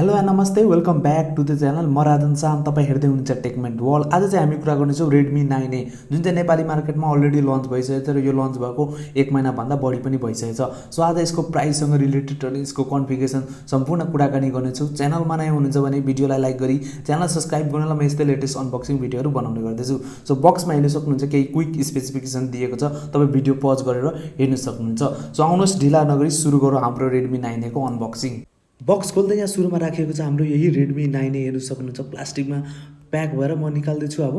Hello and namaste welcome back to the channel म राजन शाह तपाईँ हेर्दै हुनुहुन्छ टेकमेन्ट वर्ल्ड। आज चाहिँ हामी कुरा गर्नेछौँ Redmi 9A जुन चाहिँ नेपाली मार्केटमा अलरेडी लन्च भइसकेको छ र यो लन्च भएको 1 महिनाभन्दा बढी पनि भइसकेको छ। सो आज यसको प्राइससँग रिलेटेड अनि यसको कन्फिगरेसन सम्पूर्ण कुराकानी गर्नेछु। च्यानलमा नयाँ हुनुहुन्छ भने भिडियोलाई लाइक गरी च्यानल सब्स्क्राइब गर्नलाई म यस्तै लेटेस्ट अनबक्सिङ भिडियोहरू बनाउने गर्दैछु। सो बक्समा हेर्न सक्नुहुन्छ केही क्विक स्पेसिफिकेसन दिएको छ, तपाईँ भिडियो पज गरेर हेर्न सक्नुहुन्छ। सो आउनुहोस् ढिला नगरी सुरु गरौँ हाम्रो Redmi 9A को अनबक्सिङ। बक्स खोल्दै यहाँ सुरुमा राखेको छ हाम्रो यही Redmi 9A हेर्न सक्नुहुन्छ, प्लास्टिकमा प्याक भएर म निकाल्दैछु अब।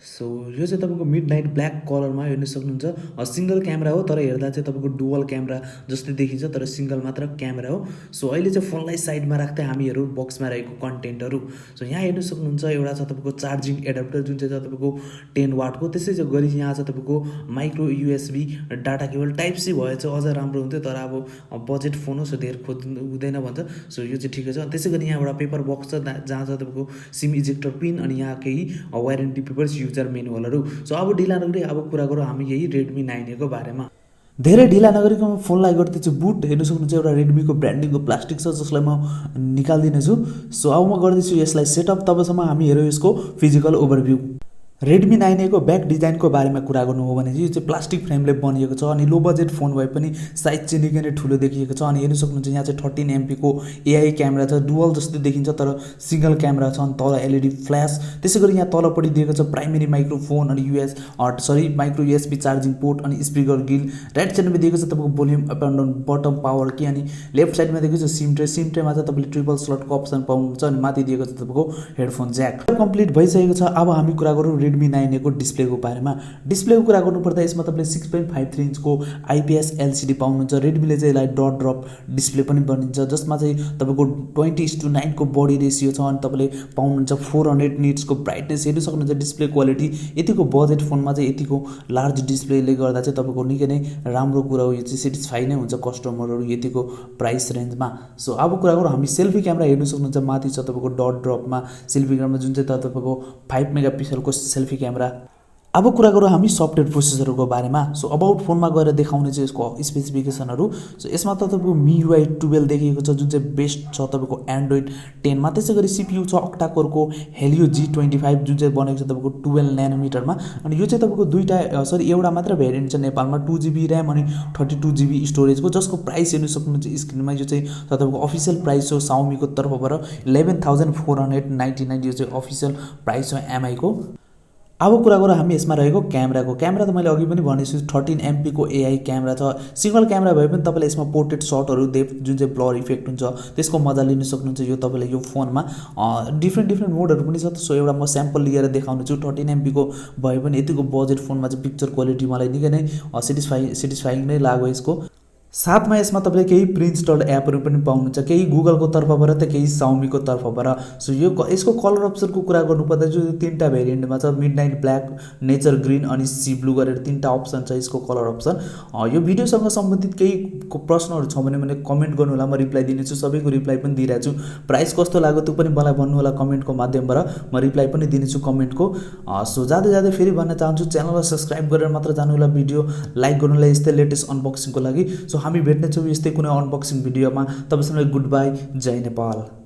सो यो चाहिँ तपाईँको मिड नाइट ब्ल्याक कलरमा हेर्न सक्नुहुन्छ। सिङ्गल क्यामेरा हो तर हेर्दा चाहिँ तपाईँको डुअल क्यामेरा जस्तै देखिन्छ, तर सिङ्गल मात्र क्यामेरा हो। सो अहिले चाहिँ फोनलाई साइडमा राख्दै हामी हेरौँ बक्समा रहेको कन्टेन्टहरू। सो यहाँ हेर्न सक्नुहुन्छ एउटा छ तपाईँको चार्जिङ एडाप्टर जुन चाहिँ छ तपाईँको 10 वाटको। त्यसै गरी यहाँ छ तपाईँको micro USB data cable type C भए चाहिँ अझ राम्रो हुन्थ्यो, तर अब बजेट फोन हो सो धेर खोज्नु हुँदैन भन्छ। सो यो चाहिँ ठिकै छ। त्यसै गरी यहाँ एउटा पेपर बक्स छ जहाँ छ तपाईँको सिम इजेक्टर पिन अनि यहाँ केही वारेन्टी पेपर्स युजर मेनुअलहरू। सो अब ढिला नगरी अब कुरा गरौँ हामी यही Redmi 9A को बारेमा। धेरै ढिला नगरीको म फोनलाई गर्दैछु बुट। हेर्न सक्नुहुन्छ एउटा रेडमीको ब्रान्डिङको प्लास्टिक छ जसलाई म निकाल्दिनेछु। सो अब म गर्दैछु यसलाई सेटअप। तबसम्म हामी हेरौँ यसको फिजिकल ओभरभ्यू। Redmi 9A को ब्याक डिजाइनको बारेमा कुरा गर्नु हो भने यो चाहिँ प्लास्टिक फ्रेमले बनिएको छ अनि लो बजेट फोन भए पनि साइज चाहिँ निकै नै ठुलो देखिएको छ। अनि हेर्न सक्नुहुन्छ यहाँ चाहिँ 13 MP को AI क्यामेरा छ, डुअल जस्तै देखिन्छ तर सिङ्गल क्यामेरा छ अनि तल LED फ्ल्यास। त्यसै गरी यहाँ तलपट्टि दिएको छ प्राइमेरी माइक्रोफोन अनि माइक्रो USB चार्जिङ पोर्ट अनि स्पिकर गिल। राइट साइडमा दिएको छ तपाईँको volume up and down button power key. अनि लेफ्ट साइडमा दिएको छ सिम ट्रेमा चाहिँ तपाईँले ट्रिपल स्लटको अप्सन पाउनुहुन्छ अनि माथि दिएको छ तपाईँको हेडफोन ज्याक। कम्प्लिट भइसकेको छ। अब हामी कुरा गरौँ Redmi 9A को डिस्प्लेको बारेमा। डिस्प्लेको कुरा गर्नुपर्दा यसमा तपाईँले 6.53 इन्चको IPS LCD पाउनुहुन्छ। रेडमीले चाहिँ यसलाई डट ड्रप डिस्प्ले पनि बनिन्छ जसमा चाहिँ तपाईँको 20:9 को बडी रेसियो छ अनि तपाईँले पाउनुहुन्छ 400 निट्सको ब्राइटनेस। हेर्न सक्नुहुन्छ डिस्प्ले क्वालिटी यतिको बजेट फोनमा चाहिँ यतिको लार्ज डिस्प्लेले गर्दा चाहिँ तपाईँको निकै नै राम्रो कुरा हो। यो चाहिँ सेटिस्फाई नै हुन्छ कस्टमरहरू यतिको प्राइस रेन्जमा। सो अब कुरा गरौँ हामी सेल्फी क्यामेरा। हेर्न सक्नुहुन्छ माथि छ तपाईँको डट ड्रपमा सेल्फी क्यामेरा जुन चाहिँ तपाईँको 5 मेगापिक्सलको सेल्फी क्यामेरा। अब कुरा गरौँ हामी सफ्टवेयर प्रोसेसरको बारेमा। सो अबाउट फोनमा गएर देखाउने चाहिँ यसको स्पेसिफिकेसनहरू। सो यसमा त तपाईँको MIUI 12 देखिएको छ जुन चाहिँ बेस्ट छ तपाईँको एन्ड्रोइड 10 मा। त्यसै गरी CPU छ अक्टा कोरको Helio G25 जुन चाहिँ बनेको छ तपाईँको 12 नैनोमिटरमा। अनि यो चाहिँ तपाईँको एउटा मात्र भेरिएन्ट छ नेपालमा 2GB ऱ्याम अनि 32GB स्टोरेजको, जसको प्राइस हेर्न सक्नुहुन्छ स्क्रिनमा। यो चाहिँ तपाईँको अफिसियल प्राइस हो साउमीको तर्फबाट 11,499। यो चाहिँ अफिसियल प्राइस हो MI को। अब कुरा गरौँ हामी यसमा रहेको क्यामेराको। क्यामेरा त मैले अघि पनि भनेछु 13 MP को AI क्यामेरा छ। सिङ्गल क्यामेरा भए पनि तपाईँले यसमा पोर्ट्रेट सटहरू जुन चाहिँ ब्लर इफेक्ट हुन्छ त्यसको मजा लिन सक्नुहुन्छ। यो तपाईँले यो फोनमा डिफ्रेन्ट मोडहरू पनि छ। सो एउटा म स्याम्पल लिएर देखाउनु छु। 13 MP को भए पनि यतिको बजेट फोनमा चाहिँ पिक्चर क्वालिटी मलाई निकै नै सेटिस्फाइङ नै लाग्यो यसको। साथमा यसमा तपाईँले केही प्रिइन्स्टल्ड एपहरू पनि पाउनुहुन्छ, केही गुगलको तर्फबाट त केही साउमीको तर्फबाट। सो यसको कलर अप्सनको कुरा गर्नुपर्दा जो 3टा भेरिएन्टमा छ, मिडनाइट ब्ल्याक, नेचर ग्रिन अनि सी ब्लू गरेर 3टा अप्सन छ यसको कलर अप्सन। यो भिडियोसँग सम्बन्धित केही प्रश्नहरू छ भने मैले कमेन्ट गर्नु होला, म रिप्लाई दिनेछु। सबैको रिप्लाई पनि दिइरहेको छु। प्राइस कस्तो लाग्यो त्यो पनि मलाई भन्नु होला कमेन्टको माध्यमबाट, म रिप्लाई पनि दिनेछु कमेन्टको। सो जाँदै फेरि भन्न चाहन्छु च्यानललाई सब्स्क्राइब गरेर मात्र जानु होला, भिडियो लाइक गर्नुलाई यस्तै लेटेस्ट अनबक्सिङको लागि। सो हामी भेट्नेछौँ यस्तै कुनै अनबक्सिङ भिडियोमा। तबसम्म गुड बाई, जय नेपाल।